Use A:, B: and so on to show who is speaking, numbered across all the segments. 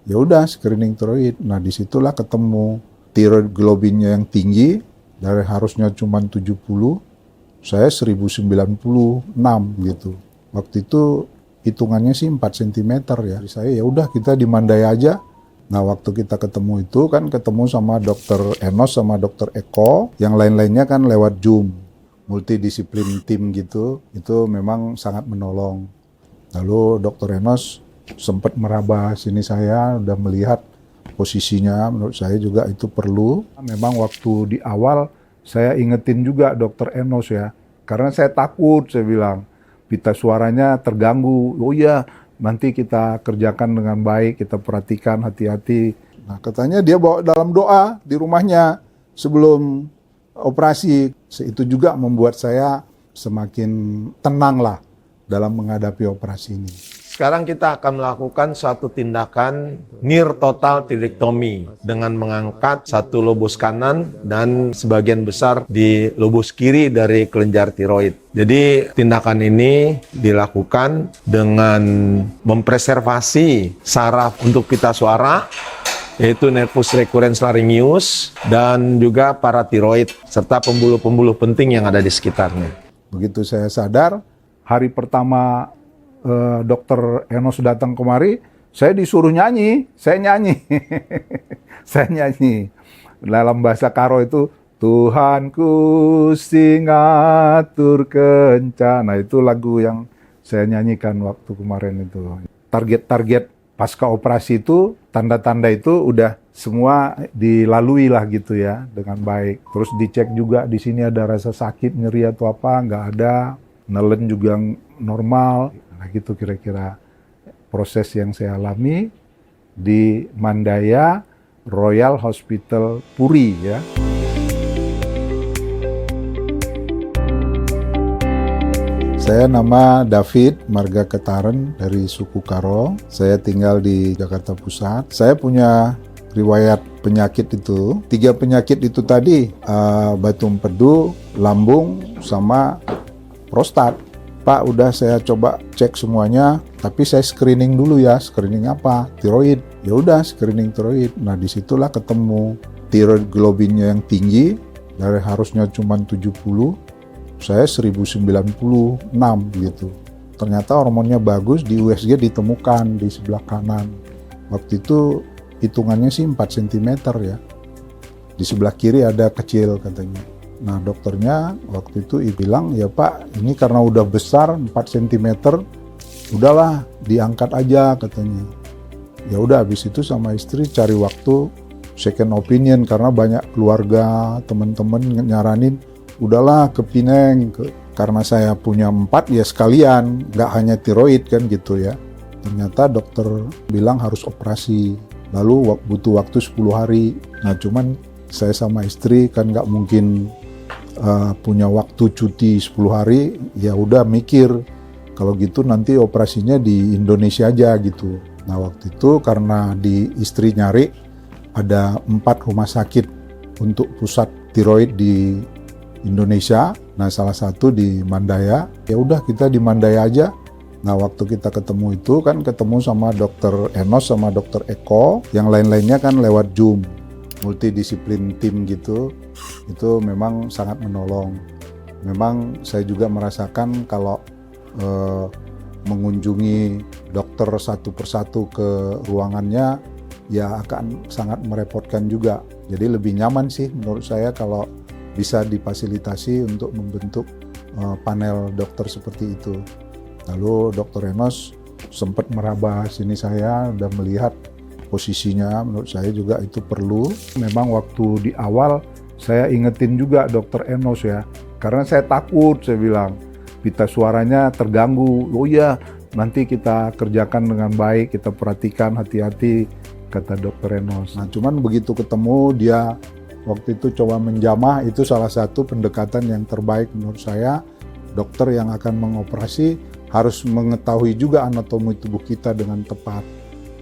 A: Ya udah screening tiroid. Nah disitulah ketemu tiroid globinnya yang tinggi, dari harusnya cuma 70, saya 1096 gitu. Waktu itu hitungannya sih 4 cm ya. Jadi saya ya udah kita di Mandai aja. Nah waktu kita ketemu itu kan ketemu sama dokter Enos sama dokter Eko, yang lain-lainnya kan lewat Zoom, multidisiplin tim gitu, itu memang sangat menolong. Lalu dokter Enos sempat meraba sini, saya udah melihat posisinya, menurut saya juga itu perlu. Memang waktu di awal saya ingetin juga dokter Enos ya, karena saya takut, saya bilang, pita suaranya terganggu. Oh iya, nanti kita kerjakan dengan baik, kita perhatikan hati-hati. Nah katanya dia bawa dalam doa di rumahnya sebelum operasi. Itu juga membuat saya semakin tenang lah dalam menghadapi operasi ini.
B: Sekarang kita akan melakukan suatu tindakan near total tiroidectomy dengan mengangkat satu lobus kanan dan sebagian besar di lobus kiri dari kelenjar tiroid. Jadi tindakan ini dilakukan dengan mempreservasi saraf untuk pita suara, yaitu nervus recurrens laryngeus dan juga paratiroid serta pembuluh-pembuluh penting yang ada di sekitarnya.
A: Begitu saya sadar, hari pertama dokter Enos datang kemari, saya disuruh nyanyi, saya nyanyi. Saya nyanyi. Dalam bahasa Karo itu, Tuhanku singatur kencana. Itu lagu yang saya nyanyikan waktu kemarin itu. Target-target pasca operasi itu, tanda-tanda itu udah semua dilalui lah gitu ya, dengan baik. Terus dicek juga di sini ada rasa sakit, nyeri atau apa, nggak ada. Nelen juga normal. Nah gitu kira-kira proses yang saya alami di Mandaya Royal Hospital Puri ya. Saya nama David Marga Ketaren dari suku Karo. Saya tinggal di Jakarta Pusat. Saya punya riwayat penyakit itu. 3 penyakit itu tadi, batu empedu, lambung, sama prostat. Pak, udah saya coba cek semuanya, tapi saya screening dulu ya. Screening apa? Tiroid. Ya udah screening tiroid. Nah disitulah ketemu tiroid globinnya yang tinggi, dari harusnya cuma 70, saya 1096 gitu. Ternyata hormonnya bagus, di USG ditemukan di sebelah kanan. Waktu itu hitungannya sih 4 cm ya. Di sebelah kiri ada kecil katanya. Nah dokternya waktu itu bilang, ya Pak ini karena udah besar 4 cm, udahlah diangkat aja katanya. Ya udah habis itu sama istri cari waktu second opinion, karena banyak keluarga, teman-teman nyaranin, udahlah ke Pineng, karena saya punya 4 ya sekalian, nggak hanya tiroid kan gitu ya. Ternyata dokter bilang harus operasi, lalu butuh waktu 10 hari. Nah cuman saya sama istri kan nggak mungkin punya waktu cuti 10 hari, ya udah mikir kalau gitu nanti operasinya di Indonesia aja gitu. Nah waktu itu karena di istri nyari ada 4 rumah sakit untuk pusat tiroid di Indonesia, nah salah satu di Mandaya. Ya udah kita di Mandaya aja. Nah waktu kita ketemu itu kan ketemu sama dokter Enos sama dokter Eko, yang lain-lainnya kan lewat Zoom, multidisiplin tim gitu. Itu memang sangat menolong. Memang saya juga merasakan kalau mengunjungi dokter satu persatu ke ruangannya ya akan sangat merepotkan juga. Jadi lebih nyaman sih menurut saya kalau bisa difasilitasi untuk membentuk panel dokter seperti itu. Lalu dokter Enos sempat meraba sini, saya udah melihat posisinya, menurut saya juga itu perlu. Memang waktu di awal saya ingetin juga dokter Enos ya, karena saya takut, saya bilang, pita suaranya terganggu. Oh iya, nanti kita kerjakan dengan baik, kita perhatikan hati-hati, kata dokter Enos. Nah cuman begitu ketemu dia waktu itu coba menjamah, itu salah satu pendekatan yang terbaik menurut saya. Dokter yang akan mengoperasi harus mengetahui juga anatomi tubuh kita dengan tepat.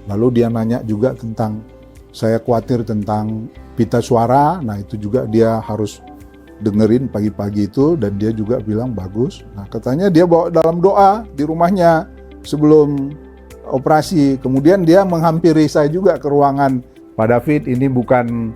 A: Lalu dia nanya juga tentang, saya khawatir tentang pita suara, nah itu juga dia harus dengerin pagi-pagi itu, dan dia juga bilang bagus. Nah katanya dia bawa dalam doa di rumahnya sebelum operasi. Kemudian dia menghampiri saya juga ke ruangan. Pak David, ini bukan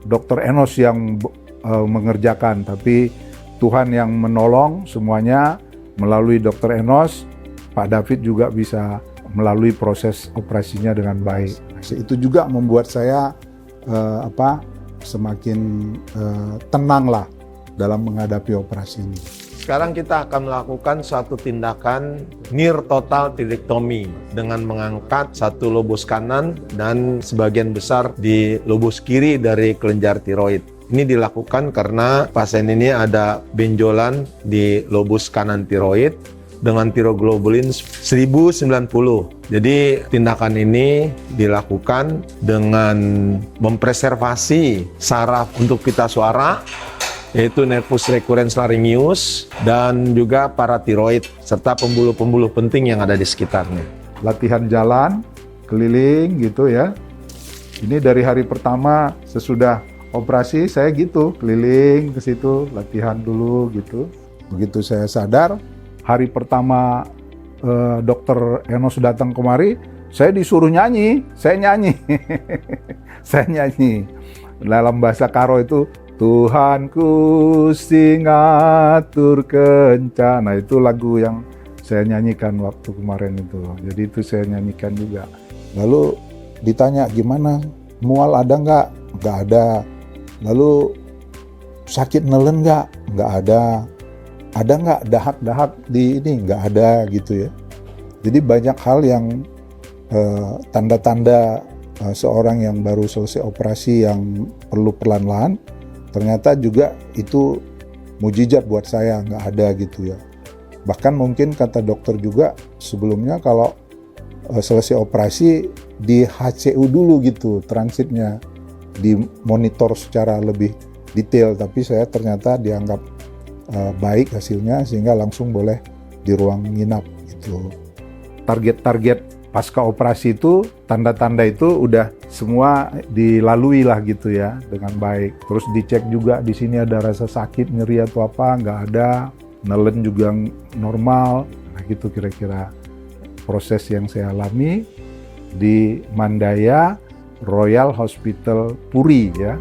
A: Dr. Enos yang mengerjakan, tapi Tuhan yang menolong semuanya melalui Dr. Enos. Pak David juga bisa melalui proses operasinya dengan baik. Itu juga membuat saya semakin tenang lah dalam menghadapi operasi ini.
B: Sekarang kita akan melakukan suatu tindakan near total tiroidektomi dengan mengangkat satu lobus kanan dan sebagian besar di lobus kiri dari kelenjar tiroid. Ini dilakukan karena pasien ini ada benjolan di lobus kanan tiroid dengan tiroglobulin 1090. Jadi tindakan ini dilakukan dengan mempreservasi saraf untuk pita suara, yaitu nervus recurrens laryngeus dan juga paratiroid serta pembuluh-pembuluh penting yang ada di sekitarnya.
A: Latihan jalan keliling gitu ya. Ini dari hari pertama sesudah operasi saya gitu keliling ke situ latihan dulu gitu. Begitu saya sadar hari pertama Dokter Enos datang kemari, saya disuruh nyanyi, saya nyanyi. Saya nyanyi. Dalam bahasa Karo itu Tuhanku sing ngatur kencana, itu lagu yang saya nyanyikan waktu kemarin itu. Jadi itu saya nyanyikan juga. Lalu ditanya gimana, mual ada nggak? Nggak ada. Lalu sakit nelen nggak? Nggak ada. Ada nggak dahak-dahak di ini? Nggak ada gitu ya. Jadi banyak hal yang tanda-tanda seorang yang baru selesai operasi yang perlu pelan-pelan, ternyata juga itu mujizat buat saya, nggak ada gitu ya. Bahkan mungkin kata dokter juga sebelumnya kalau selesai operasi di HCU dulu gitu transitnya, dimonitor secara lebih detail, tapi saya ternyata dianggap baik hasilnya sehingga langsung boleh di ruang nginap gitu. Target-target pasca operasi itu, tanda-tanda itu udah semua dilalui lah gitu ya dengan baik. Terus dicek juga di sini ada rasa sakit, nyeri atau apa, nggak ada. Nelen juga normal. Nah gitu kira-kira proses yang saya alami di Mandaya Royal Hospital Puri ya.